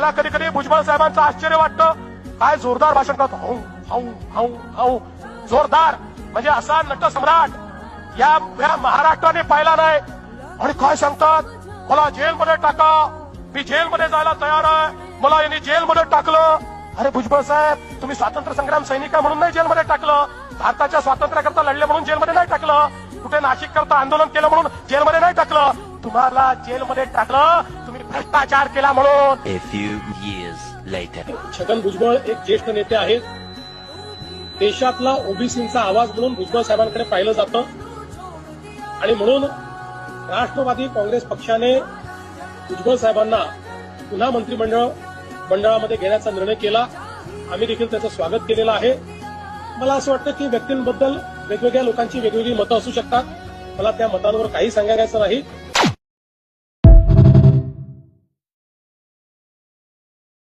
मला कधी कधी भुजबळ साहेबांचं आश्चर्य वाटतं, काय जोरदार भाषण करतो, हाऊ हाऊ हाऊ हाऊ जोरदार, म्हणजे असा नटसम्राट या महाराष्ट्राने पाहिला नाही. आणि काय सांगतात, मला जेलमध्ये टाका, मी जेलमध्ये जायला तयार आहे, मला यांनी जेलमध्ये टाकलं. अरे भुजबळ साहेब, तुम्ही स्वातंत्र्य संग्राम सैनिक म्हणून नाही जेलमध्ये टाकलं, भारताच्या स्वातंत्र्याकरता लढले म्हणून जेलमध्ये नाही टाकलं, कुठे नाशिक करता आंदोलन केलं म्हणून जेलमध्ये नाही टाकलं, तुम्हाला जेलमध्ये टाकलं तुम्ही भ्रष्टाचार केला म्हणून. A few years later. Chhagan Bhujbal एक ज्येष्ठ नेते आहेत. देशातला ओबीसींचा आवाज म्हणून भुजबळ साहेबांकडे पाहिलं जातं आणि म्हणून राष्ट्रवादी काँग्रेस पक्षाने भुजबळ साहेबांना पुन्हा मंत्रिमंडळामध्ये घेण्याचा निर्णय केला. आम्ही देखील त्याचं स्वागत केलेलं आहे. मला असं वाटतं की व्यक्तींबद्दल वेगवेगळ्या लोकांची वेगवेगळी मतं असू शकतात. मला त्या मतांवर काही सांगायचं नाही.